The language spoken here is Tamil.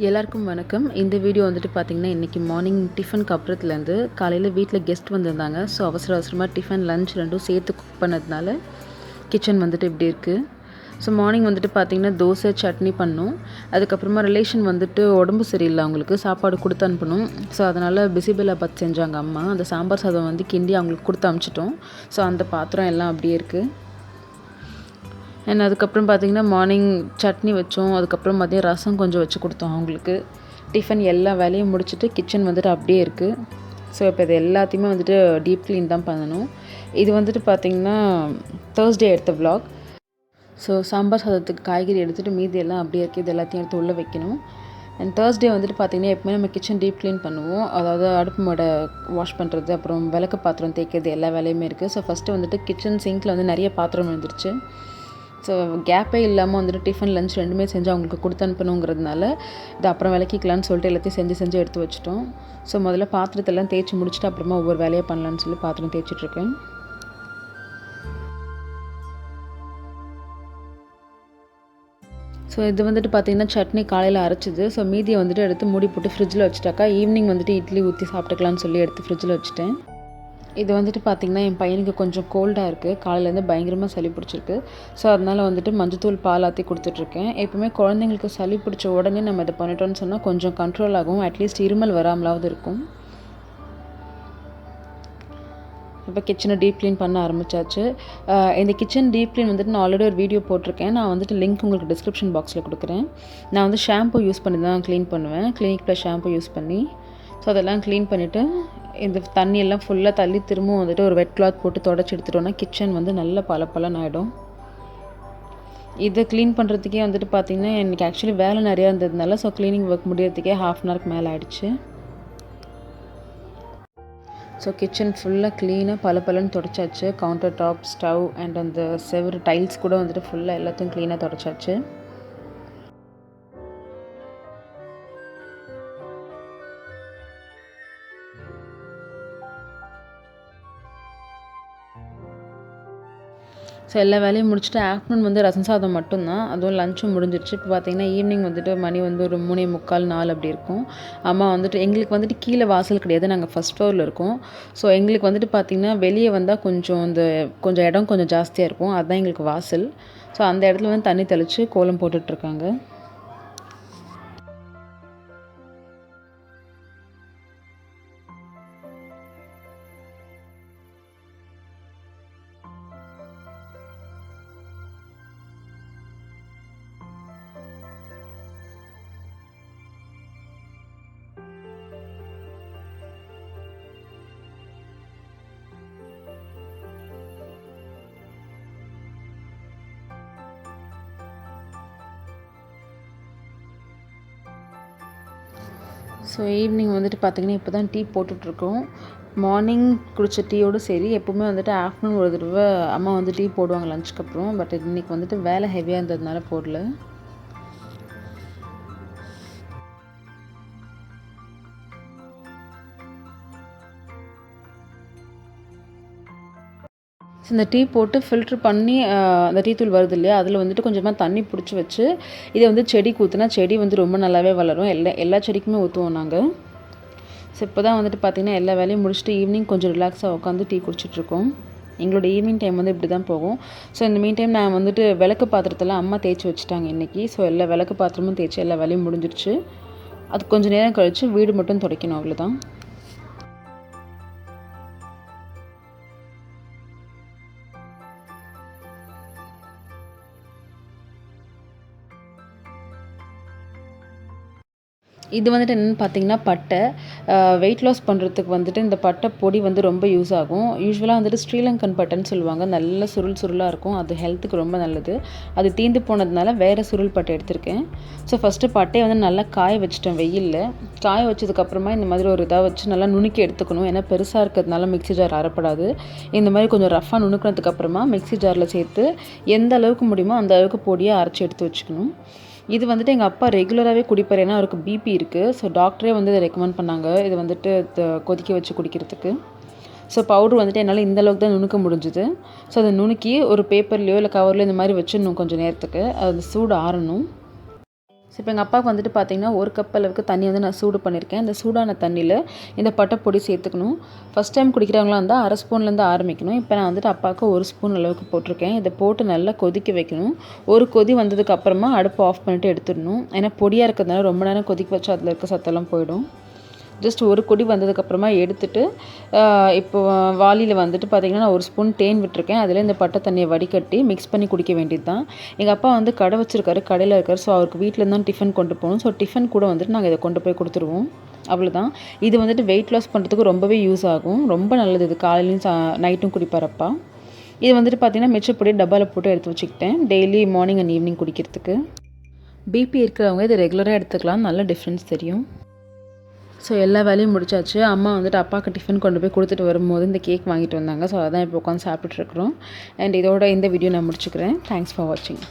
எல்லாருக்கும் வணக்கம். இந்த வீடியோ வந்துட்டு பார்த்திங்கன்னா, இன்றைக்கி மார்னிங் டிஃபனுக்கு அப்புறத்துலேருந்து காலையில் வீட்டில் கெஸ்ட் வந்திருந்தாங்க. ஸோ அவசரமாக டிஃபன், லஞ்ச் ரெண்டும் சேர்த்து குக் பண்ணதுனால கிச்சன் வந்துட்டு இப்படி இருக்குது. ஸோ மார்னிங் வந்துட்டு பார்த்திங்கன்னா தோசை, சட்னி பண்ணோம். அதுக்கப்புறமா ரிலேஷன் வந்துட்டு உடம்பு சரியில்லை, அவங்களுக்கு சாப்பாடு கொடுத்து அனுப்பணும். ஸோ அதனால் பிசிபெல்லாபாத் செஞ்சாங்க அம்மா. அந்த சாம்பார் சாதம் வந்து கிண்டி அவங்களுக்கு கொடுத்து அனுப்பிச்சிட்டோம். ஸோ அந்த பாத்திரம் எல்லாம் அப்படியே இருக்குது. அண்ட் அதுக்கப்புறம் பார்த்திங்கன்னா மார்னிங் சட்னி வச்சோம். அதுக்கப்புறம் மதியம் ரசம் கொஞ்சம் வச்சு கொடுத்தோம் அவங்களுக்கு. டிஃபன் எல்லா வேலையும் முடிச்சுட்டு கிச்சன் வந்துட்டு அப்படியே இருக்குது. ஸோ இப்போ இது எல்லாத்தையுமே வந்துட்டு டீப் க்ளீன் தான் பண்ணணும். இது வந்துட்டு பார்த்திங்கன்னா தேர்ஸ்டே எடுத்த விலாக். ஸோ சாம்பார் சாதத்துக்கு காய்கறி எடுத்துகிட்டு மீதி எல்லாம் அப்படியே இருக்குது. இது எல்லாத்தையும் எடுத்து உள்ளே வைக்கணும். அண்ட் தேர்ஸ்டே வந்துட்டு பார்த்திங்கன்னா எப்பவுமே நம்ம கிச்சன் டீப் க்ளீன் பண்ணுவோம். அதாவது அடுப்பு மாடை வாஷ் பண்ணுறது, அப்புறம் விளக்கு பாத்திரம் தேய்க்கிறது, எல்லா வேலையுமே இருக்குது. ஸோ ஃபஸ்ட்டு வந்துட்டு கிச்சன் சிங்கில் வந்து நிறைய பாத்திரம் விழுந்துருச்சு. ஸோ கேப்பே இல்லாமல் வந்துட்டு டிஃபன், லஞ்ச் ரெண்டுமே செஞ்சு அவங்களுக்கு கொடுத்து அனுப்பணுங்கிறதுனால இது அப்புறம் விளக்கிக்கலான்னு சொல்லிட்டு எல்லாத்தையும் செஞ்சு எடுத்து வச்சுட்டோம். ஸோ முதல்ல பாத்திரத்தெல்லாம் தேய்ச்சி முடிச்சுட்டு அப்புறமா ஒவ்வொரு வேலையாக பண்ணலான்னு சொல்லி பாத்திரம் தேய்ச்சிட்ருக்கேன். ஸோ இது வந்துட்டு பார்த்திங்கன்னா சட்னி காலையில் அரைச்சிது. ஸோ மீதியை வந்துட்டு எடுத்து மூடி போட்டு ஃப்ரிட்ஜில் வச்சுட்டாக்கா ஈவினிங் வந்துட்டு இட்லி ஊற்றி சாப்பிட்டுக்கலான்னு சொல்லி எடுத்து ஃப்ரிட்ஜில் வச்சுட்டேன். இது வந்துட்டு பார்த்திங்கன்னா என் பையனுக்கு கொஞ்சம் கோல்டாக இருக்குது. காலையிலேருந்து பயங்கரமாக சளி பிடிச்சிருக்கு. ஸோ அதனால் வந்துட்டு மஞ்சத்தூள் பால் ஆற்றி கொடுத்துட்ருக்கேன். எப்பவுமே குழந்தைங்களுக்கு சளி பிடிச்ச உடனே நம்ம இதை பண்ணிட்டோன்னு சொன்னால் கொஞ்சம் கண்ட்ரோல் ஆகும். அட்லீஸ்ட் இருமல் வராமலாவது இருக்கும். இப்போ கிச்சனை டீப் க்ளீன் பண்ண ஆரம்பித்தாச்சு. இந்த கிச்சன் டீப் க்ளீன் வந்துட்டு நான் ஆல்ரெடி ஒரு வீடியோ போட்டிருக்கேன். நான் வந்துட்டு லிங்க் உங்களுக்கு டிஸ்கிரிப்ஷன் பாக்ஸில் கொடுக்குறேன். நான் வந்து ஷாம்பு யூஸ் பண்ணி தான் க்ளீன் பண்ணுவேன், கிளினிக் ப்ளஸ் ஷாம்பு யூஸ் பண்ணி. ஸோ அதெல்லாம் க்ளீன் பண்ணிவிட்டு இந்த தண்ணியெல்லாம் ஃபுல்லாக தள்ளி திரும்பவும் வந்துட்டு ஒரு வெட் கிளாத் போட்டு தொடச்சி எடுத்துட்டோன்னா கிச்சன் வந்து நல்ல பளபளன்னு ஆகிடும். இதை க்ளீன் பண்ணுறதுக்கே வந்துட்டு பார்த்திங்கன்னா எனக்கு ஆக்சுவலி வேலை நிறையா இருந்ததுனால ஸோ க்ளீனிங் ஒர்க் முடியறதுக்கே ½ hourக்கு மேலே ஆகிடுச்சு. ஸோ கிச்சன் ஃபுல்லாக க்ளீனாக பளபளன்னு தொடச்சாச்சு. கவுண்டர் டாப், ஸ்டவ் அண்ட் அந்த செவரு டைல்ஸ் கூட வந்துட்டு ஃபுல்லாக எல்லாத்தையும் க்ளீனாக தொடச்சாச்சு. ஸோ எல்லா வேலையும் முடிச்சுட்டு ஆஃப்டர்நூன் வந்து ரசம் சாதம் மட்டும்தான், அதுவும் லஞ்சும் முடிஞ்சிருச்சு. இப்போ பார்த்திங்கன்னா ஈவினிங் வந்துட்டு மணி வந்து ஒரு 3:45, 4 அப்படி இருக்கும். அம்மா வந்துட்டு எங்களுக்கு வந்துட்டு கீழே வாசல் கிடையாது, நாங்கள் ஃபஸ்ட் ஃப்ளோரில் இருக்கோம். ஸோ எங்களுக்கு வந்துட்டு பார்த்திங்கன்னா வெளியே வந்தால் கொஞ்சம் இடம் கொஞ்சம் ஜாஸ்தியாக இருக்கும். அதுதான் எங்களுக்கு வாசல். ஸோ அந்த இடத்துல வந்து தண்ணி தெளித்து கோலம் போட்டுட்ருக்காங்க. ஸோ ஈவினிங் வந்துட்டு பார்த்திங்கன்னா இப்போ தான் டீ போட்டுட்ருக்கோம். மார்னிங் குடித்த டீயோடு சரி, எப்போவுமே வந்துட்டு ஆஃப்டர்நூன் ஒரு தடவை அம்மா வந்து டீ போடுவாங்க லஞ்சுக்கு அப்புறம். பட் இன்றைக்கி வந்துட்டு வேலை ஹெவியாக இருந்ததுனால போடல. ஸோ இந்த டீ போட்டு ஃபில்ட்ரு பண்ணி அந்த டீ தூள் வருது இல்லையா, அதில் வந்துட்டு கொஞ்சமாக தண்ணி பிடிச்சி வச்சு இதை வந்து செடிக்கு ஊற்றினா செடி வந்து ரொம்ப நல்லாவே வளரும். எல்லா செடிக்குமே ஊற்றுவோம் நாங்கள். ஸோ இப்போ தான் வந்துட்டு பார்த்திங்கன்னா எல்லா வேலையும் முடிச்சுட்டு ஈவினிங் கொஞ்சம் ரிலாக்ஸாக உட்காந்து டீ குடிச்சிட்ருக்கோம். எங்களோட ஈவினிங் டைம் வந்து இப்படி தான் போகும். ஸோ இந்த மீன் டைம் நான் வந்துட்டு விளக்கு பாத்திரத்தெல்லாம் அம்மா தேய்ச்சி வச்சுட்டாங்க இன்றைக்கி. ஸோ எல்லா விளக்கு பாத்திரமும் தேய்ச்சி எல்லா வேலையும் முடிஞ்சிருச்சு. அது கொஞ்சம் நேரம் கழித்து வீடு மட்டும் துடைக்கணும், அவ்வளோதான். இது வந்துட்டு என்னென்னு பார்த்தீங்கன்னா பட்டை. வெயிட் லாஸ் பண்ணுறதுக்கு வந்துட்டு இந்த பட்டை பொடி வந்து ரொம்ப யூஸ் ஆகும். யூஸ்வலாக வந்துட்டு ஸ்ரீலங்கன் பட்டைன்னு சொல்லுவாங்க. நல்ல சுருளாக இருக்கும். அது ஹெல்த்துக்கு ரொம்ப நல்லது. அது தீந்து போனதுனால வேறு சுருள் பட்டை எடுத்திருக்கேன். ஸோ ஃபஸ்ட்டு பட்டையை வந்து நல்லா காய வச்சுட்டேன் வெயிலில். காய வச்சதுக்கப்புறமா இந்த மாதிரி ஒரு இதாக வச்சு நல்லா நுணுக்கி எடுத்துக்கணும். ஏன்னா பெருசாக இருக்கிறதுனால மிக்ஸி ஜார் அரைப்படாது. இந்த மாதிரி கொஞ்சம் ரஃபாக நுணுக்கினதுக்கப்புறமா மிக்ஸி ஜாரில் சேர்த்து எந்த அளவுக்கு முடியுமோ அந்த அளவுக்கு பொடியை அரைச்சி எடுத்து வச்சுக்கணும். இது வந்துட்டு எங்கள் அப்பா ரெகுலராகவே குடிப்பார். ஏன்னா அவருக்கு பிபி இருக்குது. ஸோ டாக்டரே வந்து இதை ரெக்கமெண்ட் பண்ணாங்க, இது வந்துட்டு கொதிக்க வச்சு குடிக்கிறதுக்கு. ஸோ பவுட்ரு வந்துட்டு என்னால் இந்த அளவுக்கு தான் நுணுக்க முடிஞ்சுது. ஸோ அதை நுணுக்கி ஒரு பேப்பர்லேயோ இல்லை கவர்லையோ இந்த மாதிரி வச்சிடணும் கொஞ்சம் நேரத்துக்கு. அது சூடு ஆறணும். ஸோ இப்போ எங்கள் அப்பாவுக்கு வந்துட்டு பார்த்திங்கன்னா 1 கப் அளவுக்கு தண்ணி வந்து நான் சூடு பண்ணியிருக்கேன். இந்த சூடான தண்ணியில் இந்த பட்டைப்பொடி சேர்த்துக்கணும். ஃபஸ்ட் டைம் குடிக்கிறவங்களாம் இருந்தால் 1/2 ஸ்பூன்லேருந்து ஆரம்பிக்கணும். இப்போ நான் வந்துட்டு அப்பாவுக்கு 1 ஸ்பூன் அளவுக்கு போட்டிருக்கேன். இதை போட்டு நல்லா கொதிக்க வைக்கணும். ஒரு கொதி வந்ததுக்கு அப்புறமா அடுப்பு ஆஃப் பண்ணிவிட்டு எடுத்துடணும். ஏன்னா பொடியாக இருக்கிறதுனால ரொம்ப நேரம் கொதிக்க வச்சா அதில் இருக்க சத்தெல்லாம் போயிடும். ஜஸ்ட் ஒரு கொடி வந்ததுக்கப்புறமா எடுத்துட்டு இப்போ வாளியில் வந்துட்டு பார்த்திங்கன்னா நான் 1 ஸ்பூன் தேன் விட்டுருக்கேன். அதில் இந்த பட்டை தண்ணியை வடிகட்டி மிக்ஸ் பண்ணி குடிக்க வேண்டியது தான். எங்கள் அப்பா வந்து கடை வச்சுருக்காரு, கடையில் இருக்கார். ஸோ அவருக்கு வீட்டிலேருந்து தான் டிஃபன் கொண்டு போகணும். ஸோ டிஃபன் கூட வந்துட்டு நாங்கள் இதை கொண்டு போய் கொடுத்துருவோம். அவ்வளோதான். இது வந்துட்டு வெயிட் லாஸ் பண்ணுறதுக்கு ரொம்பவே யூஸ் ஆகும். ரொம்ப நல்லது இது. காலையிலையும் நைட்டும் குடிப்பாரப்பா. இது வந்துட்டு பார்த்திங்கன்னா மிச்சப்பொடி டப்பாவில் போட்டு எடுத்து வச்சுக்கிட்டேன். டெய்லி மார்னிங் அண்ட் ஈவினிங் குடிக்கிறதுக்கு. பிபி இருக்கிறவங்க இதை ரெகுலராக எடுத்துக்கலாம். நல்ல டிஃப்ரென்ஸ் தெரியும். ஸோ எல்லா வேலையும் முடிச்சாச்சு. அம்மா வந்துட்டு அப்பாவுக்கு டிஃபன் கொண்டு போய் கொடுத்துட்டு வரும்போது இந்த கேக் வாங்கிட்டு வந்தாங்க. ஸோ அதான் இப்போ உட்காந்து சாப்பிட்டுட்ருக்குறோம். அண்ட் இதோட இந்த வீடியோ நான் முடிச்சுக்கிறேன். தேங்க்ஸ் ஃபார் வாட்சிங்.